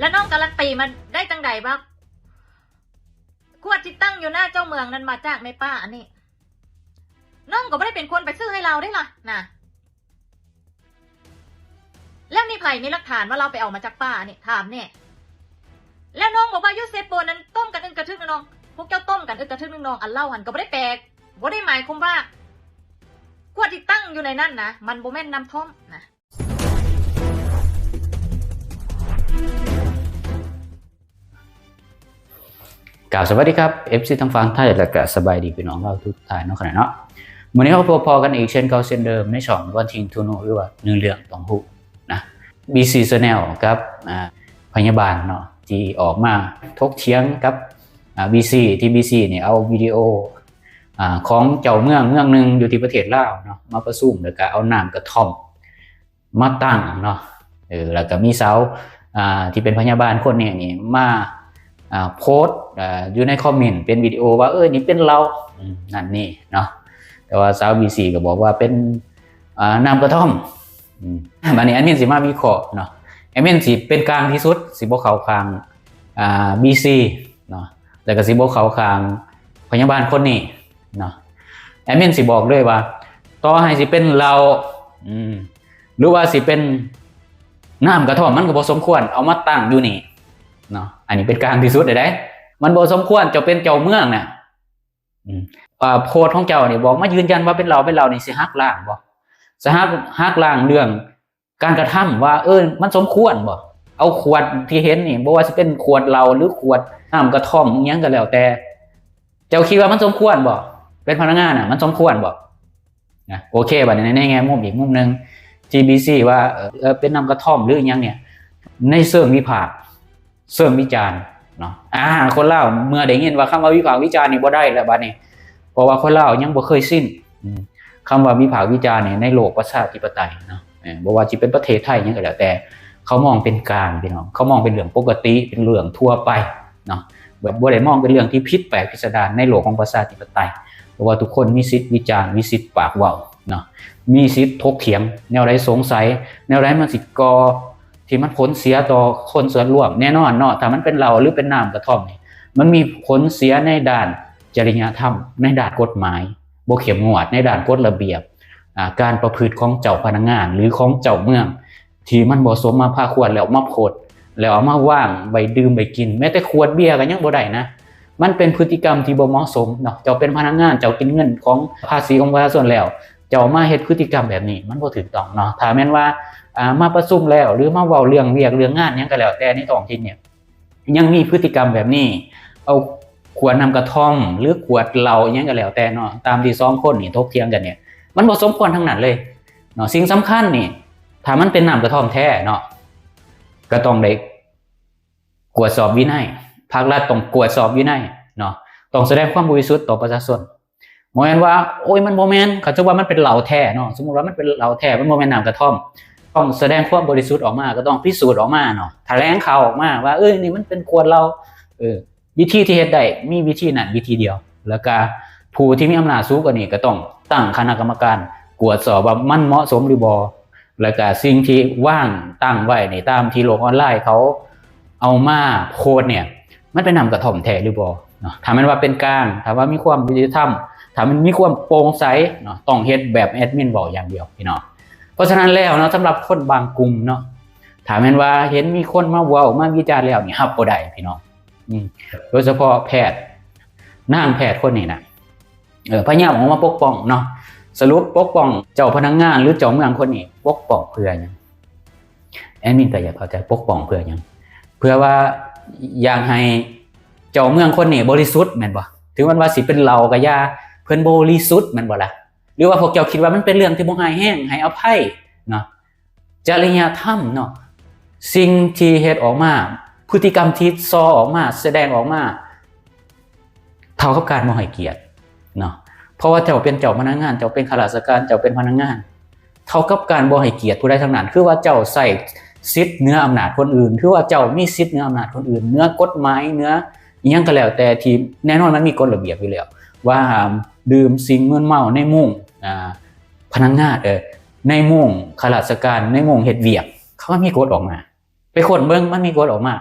แล้วน้องการันตีมันได้จังใดบ้างขวดที่ตั้งอยู่หน้าเจ้าเมืองนั้นมาจากในป้าอันนี้น้องก็ไม่ได้เป็นคนไปซื้อให้เราได้ล่ะนะแล้วนี่ไผ่มีหลักฐานว่าเราไปเอามาจากป้าเนี่ยถามเนี่ยแล้วน้องบอกว่ายูเซฟโบนั้นต้มกันอึกกระทึกน้องพวกเจ้าต้มกันอึกกระทึกน้องอันเล่าหันก็ไม่ได้แปลกบ่ได้หมายความว่าขวดที่ตั้งอยู่ในนั้นนะมันโบแม่นน้ำท่อมนะกล่าวสวัสดีครับ FC ทางฝั่งไทยและก็สบายดีพี่น้องเราทุกท่านเนาะขณะเนาะวันนี้เราพอกันอีกเช่นเก่าเช่นเดิมในช่องวันทิงทูโนหรือว่าเรื่องต้องฮู้นะ BC Channel กับพยาบาลเนาะที่ออกมาทกเถียงกับBC ที่ BC เนี่ยเอาวิดีโอของเจ้าเมืองหนึ่งอยู่ที่ประเทศลาวเนาะมาประชุมแล้วก็เอาน้ำกระท่อมมาตั้งเนาะแล้วก็มีสาวที่เป็นพยาบาลคนนี้นี่มาโพสต์อยู่ในคอมเมนต์เป็นวิดีโอว่านี่เป็นเรานั่นนี่เนาะแต่ว่าสาวบีซีก็บอกว่าเป็นน้ำกระท่อมอันนี้แอดมินสิมาวิเคราะห์เนาะแอดมินสิเป็นกลางที่สุดสิบ่เข้าข้างบีซีเนาะแต่ก็สิบ่เข้าข้างพยาบาลคนนี้เนาะแอดมินสิบอกด้วยว่าต่อให้สิเป็นเราหรือว่าสิเป็นน้ำกระท่อมมันก็บ่สมควรเอามาตั้งอยู่นี่เนาะอันนี้เป็นกลางที่สุดเลยได้มันบ่สมควรจะเป็นเจ้าเมืองเนี่ยโพสต์ของเจ้าเนี่ยบอกมายืนยันว่าเป็นเรานี่สิฮักล้างบ่สิฮักล้างเรื่องการกระทำว่ามันสมควรบ่เอาขวดที่เห็นนี่บ่ว่าสิเป็นขวดเหล้าหรือขวดน้ำกระท่อมอิหยังก็แล้วแต่เจ้าคิดว่ามันสมควรบ่เป็นพนักงานน่ะมันสมควรบ่นะโอเคบัดนี้ในแง่มุมอีกมุมนึง GBC ว่าเป็นน้ำกระท่อมหรืออิหยังเนี่ยในเชิงวิพากษ์เชิงวิจารณ์เนาะคนลาวเมื่อได้ยินว่าคำว่าวิพากษ์วิจารณ์นี่บ่ได้แล้วบัดนี้เพราะว่าคนลาวยังบ่เคยสิ้นคำว่าวิพากษ์วิจารณ์เนี่ยในโลกประชาธิปไตยเนาะบ่ว่าสิเป็นประเทศไทยยังก็แล้วแต่เขามองเป็นกลางพี่น้องเขามองเป็นเรื่องปกติเป็นเรื่องทั่วไปเนาะบ่ได้มองเป็นเรื่องที่ผิดแปลกพิสดารในโลกของประชาธิปไตยเพราะว่าทุกคนมีสิทธิ์วิจารณ์มีสิทธิ์ปากเว้าเนาะมีสิทธิ์ถกเถียงแนวใดสงสัยแนวใดมันสิก่อที่มันผลเสียต่อคนส่วนรวมแน่นอนเนาะถ้ามันเป็นเราหรือเป็นน้ำกระท่อมนี่มันมีผลเสียในด้านจริยธรรมในด้านกฎหมายบ่เข้มงวดในด้านกฎระเบียบการประพฤติของเจ้าพนักงานหรือของเจ้าเมืองที่มันบ่สมมาพาควรแล้วมาโพดแล้วเอามาว่างไว้ดื่มไปกินแม้แต่ขวดเบียร์ก็ยังบ่ได้นะมันเป็นพฤติกรรมที่บ่เหมาะสมเนาะเจ้าเป็นพนักงานเจ้ากินเงินของภาษีของประชาชนแล้วเจ้ามาเฮ็ดพฤติกรรมแบบนี้มันบ่ถูกต้องเนาะถ้าแม่นว่ามาประชุมแล้วหรือมาเว้าเรื่องเวียกเรื่องงานหยังก็แล้วแต่ในท้องถิ่นเนี่ยยังมีพฤติกรรมแบบนี้เอาขวดน้ำกระท่อมหรือขวดเหล้าหยังก็แล้วแต่เนาะตามที่2คนนี่ถกเถียงกันเนี่ยมันบ่สมควรทั้งนั้นเลยเนาะสิ่งสำคัญนี่ถ้ามันเป็นน้ำกระท่อมแท้เนาะก็ต้องได้กวดสอบวินัยภาครัฐต้องกวดสอบวินัยเนาะต้องแสดงความบริสุทธิ์ต่อประชาชนบ่แม่นว่ามันบ่แม่นเขาจะว่ามันเป็นเหล้าแท้เนาะสมมุติว่ามันเป็นเหล้าแท้มันบ่แม่นน้ำกระท่อมต้องแสดงความบริสุทธิ์ออกมาก็ต้องพิสูจน์ออกมาเนาะแถลงข่าวออกมาว่านี่มันเป็นขวดเหล้าวิธีที่เฮ็ดได้มีวิธีนั้นวิธีเดียวแล้วก็ผู้ที่มีอำนาจสูงกว่านี้ก็ต้องตั้งคณะกรรมการตรวจสอบว่ามันเหมาะสมหรือบ่แล้วก็สิ่งที่ว่างตั้งไว้ในตามที่โลกออนไลน์เขาเอามาโพสต์เนี่ยมันเป็นน้ำกระท่อมแท้หรือบ่เนาะถ้ามันว่าเป็นกลางถ้าว่ามีความยุติธรรมถ้ามันมีความโปร่งใสเนาะต้องเฮ็ดแบบแอดมินบอกอย่างเดียวพี่น้องเพราะฉะนั้นแล้วเนาะสำหรับคนบางกลุ่มเนาะถ้าแม่นว่าเห็นมีคนมาเว้ามาวิจารณ์แล้วนี่รับบ่ได้พี่น้องโดยเฉพาะแพทย์นางแพทย์คนนี้นะพยายามออกมาปกป้องเนาะสรุปปกป้องเจ้าพนักงานหรือเจ้าเมืองคนนี้ปกป้องเพื่อหยังแอดมินก็อยากเข้าใจปกป้องเพื่อหยังเพื่อว่าอยากให้เจ้าเมืองคนนี้บริสุทธิ์แม่นบ่ถึงมันว่าสิเป็นเราก็อย่าเพิ่นบริสุทธิ์แม่นบ่ล่ะหรือว่าพวกเจ้าคิดว่ามันเป็นเรื่องที่บ่หายแห้งให้อภัยเนาะจริยธรรมเนาะสิ่งที่เฮ็ดออกมาพฤติกรรมที่ซ้อออกมาแสดงออกมาเท่ากับการบ่ให้เกียรติเนาะเพราะว่าเจ้าเป็นเจ้าพนักงานเจ้าเป็นข้าราชการเจ้าเป็นพนักงานเท่ากับการบ่ให้เกียรติผู้ใดทั้งนั้นคือว่าเจ้าใส่สิทธิ์เหนืออำนาจคนอื่นคือว่าเจ้ามีสิทธิ์เหนืออำนาจคนอื่นเหนือกฎหมายเหนืออิหยังก็แล้วแต่ที่แน่นอนมันมีกฎระเบียบอยู่แล้วว่าห้ามดื่มสิ่งมึนเมาในมุ้งพนักงานในมุ้งข้าราชการในมุ้งเฮ็ดเวียกเขามีกฎออกมาเป็น ค้นเบิ่งมันมีกฎออกมา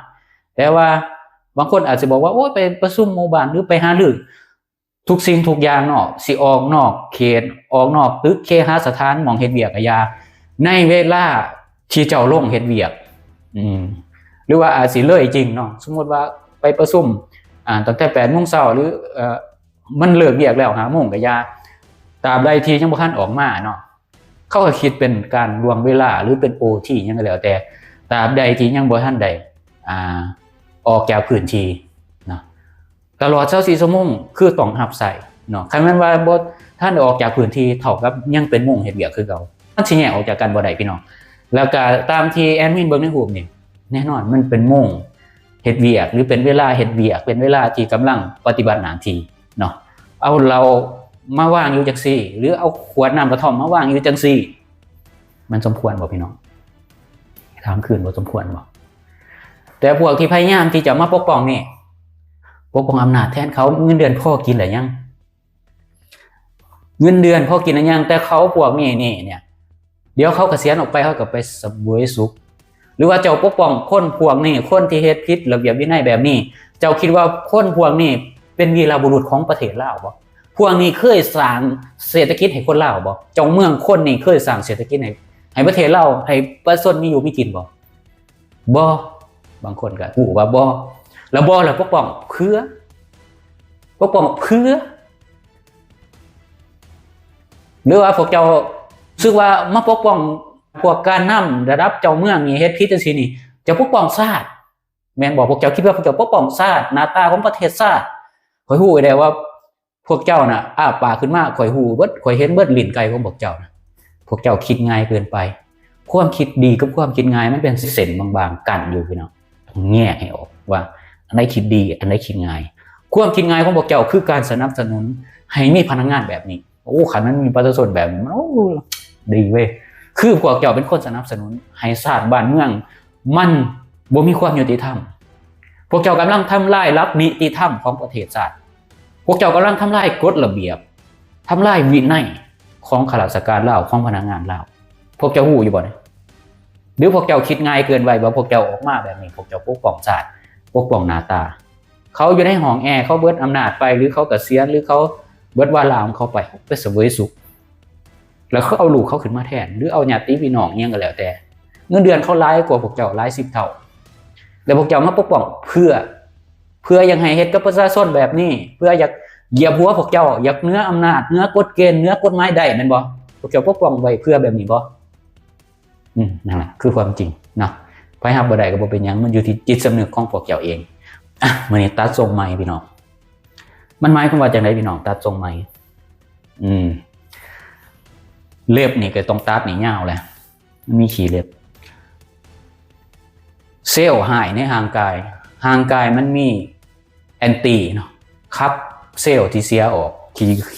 แต่ว่าบางคนอาจจะบอกว่าโอ้ไปประชุมหมู่บ้านหรือไปหารือทุกสิ่งทุกอย่างเนาะสิออกนอกเขตออกนอกตึกเคหสถานหม่องเฮ็ดเวียกก็อย่าในเวลาที่เจ้าลงเฮ็ดเวียกหรือว่าอาจสิเลยจริงเนาะสมมุติว่าไปประชุมตั้งแต่ 8:00 นหรือมันเลิกเวียกแล้ว5:00 นก็อย่าตราบใดที่ยังบ่ทันออกมาเนาะเขาก็คิดเป็นการล่วงเวลาหรือเป็น OT หยังก็แล้วแต่ตราบใดที่ยังบ่ทันได้ออกจากพื้นที่เนาะตลอด24 ชั่วโมงคือต้องรับใช้เนาะคันแม่นว่าบ่ทันออกจากพื้นที่เท่ากับยังเป็นโมงเฮ็ดเวียกคือเก่ามันสิแยกออกจากกันบ่ได้พี่น้องแล้วก็ตามที่แอดมินเบิ่งในรูปนี่แน่นอนมันเป็นโมงเฮ็ดเวียกหรือเป็นเวลาเฮ็ดเวียกเป็นเวลาที่กำลังปฏิบัติหน้าที่เนาะเอาเรามาวางอยู่จังซี่หรือเอาขวดน้ำกระท่อมมาวางอยู่จังซี่มันสมควรบ่พี่น้องถามคืนบ่สมควรบ่แต่พวกที่พยายามที่จะมาปกป้องนี่ปกป้องอำนาจแทนเขาเงินเดือนพ่อกินหรือยังเงินเดือนพ่อกินหรือยังแต่เขาพวกนี้เนี่ยเดี๋ยวเขาเกษียณออกไปเขาก็ไปเสวยสุขหรือว่าเจ้าปกป้องคนพวกนี้คนที่เฮ็ดผิดระเบียบวินัยแบบนี้เจ้าคิดว่าคนพวกนี้เป็นวีรบุรุษของประเทศลาวบ่พวกนี้เคยสร้างเศรษฐกิจให้คนลาวบ่เจ้าเมืองคนนี้เคยสร้างเศรษฐกิจให้ประเทศลาวให้ประชาชนมีอยู่มีกินบ่บางคนก็ฮู้ว่าบ่แล้วบ่ล่ะปกป้องเพื่อหรือว่าพวกเจ้าสึกว่ามาปกป้องพวกการนำระดับเจ้าเมืองนี่เฮ็ดผิดจังซี่นี่จะปกป้องชาติแม่นบ่พวกเจ้าคิดว่าพวกเจ้าปกป้องชาติหน้าตาของประเทศชาติข่อยฮู้ได้ว่าพวกเจ้าน่ะอ้าปากขึ้นมาข่อยฮู้เบิดข่อยเห็นเบิดลิ้นไก่ของพวกเจ้านะพวกเจ้าคิดง่ายเกินไปความคิดดีกับความคิดง่ายมันเป็นเส้นบางๆกั้นอยู่พี่น้องต้องแยกให้ออกว่าอันไหนคิดดีอันไหนคิดง่ายความคิดง่ายของพวกเจ้าคือการสนับสนุนให้มีพนักงานแบบนี้โอ้คันนั้นมีประชาชนแบบนี้โอ้ดีเว้ยคือพวกเจ้าเป็นคนสนับสนุนให้ชาติบ้านเมืองมันบ่มีความยุติธรรมพวกเจ้ากำลังทำลายหลักนิติธรรมของประเทศชาติพวกเจ้ากำลังทำลายกฎระเบียบทำลายวินัยของข้าราชการลาวของพนักงานลาวพวกเจ้าฮู้อยู่บ่เนี่ยหรือพวกเจ้าคิดง่ายเกินไปว่าพวกเจ้าออกมาแบบนี้พวกเจ้าปกป้องชาติปกป้องหน้าตาเขาอยู่ในห้องแอร์เขาเบิดอำนาจไปหรือเขาเกษียณหรือเขาเบิดวาระของเขาไปเสวยสุขแล้วเขาเอาลูกเขาขึ้นมาแทนหรือเอาญาติพี่น้องเงี้ยก็แล้วแต่เงินเดือนเขาหลายกว่าพวกเจ้าหลาย10 เท่าแล้วพวกเจ้ามาปกป้องเพื่อยังให้เฮ็ดกับประชาชนแบบนี้เพื่ออยากเหยียบหัวพวกเจ้าอยากเนื้ออำนาจเนื้อกฎเกณฑ์เนื้อกฎหมายได้แม่นบ่พวกเจ้าปกป้องไว้เพื่อแบบนี้บ่นั่นแหละคือความจริงเนาะไปหาบ่ได้ก็บ่เป็นหยังมันอยู่ที่จิตสำนึกของพวกเจ้าเองมื้อนี้ตัดทรงใหม่พี่น้องมันหมายความว่าจังได๋พี่น้องตัดทรงใหม่เล็บนี่ก็ต้องตัดนี่ยาวแหละมีขี้เล็บเซลล์หายในห่างกายมันมีแอนตี้เนาะครับเซลล์ที่เสียออก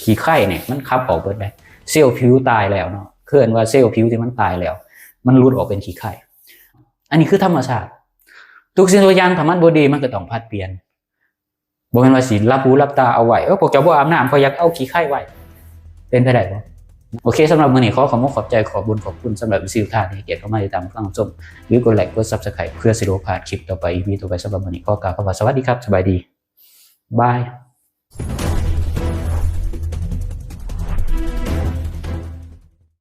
ขี้ไข้เนี่ยมันขับออกเบิดได้เซลล์ผิวตายแล้วเนาะเคลื่อนว่าเซลล์ผิวที่มันตายแล้วมันหลุดออกเป็นขี้ไข้อันนี้คือธรรมชาติทุกสิ่งทุกอย่างถ้ามันบ่ดีมันก็ต้องพัดเปลี่ยนบ่แม่นว่าสิรับหูรับตาเอาไว้พวกเจ้าบ่อาบน้ำเขาอยากเอาขี้ไข้ไว้เป็นไปได้บ่โอเคสำหรับมื้อนี้ขอบใจขอบบุญขอบคุณสำหรับสิ่งที่ท่านให้เกียรติเข้ามาติดตามฟังชมหรือกดไลค์กด Subscribe เพื่อสิได้บ่พลาดคลิปต่อไป EP ต่อไปสำหรับมื้อนี้ขอกล่าวคำว่าสวัสดีครับสบายดีบาย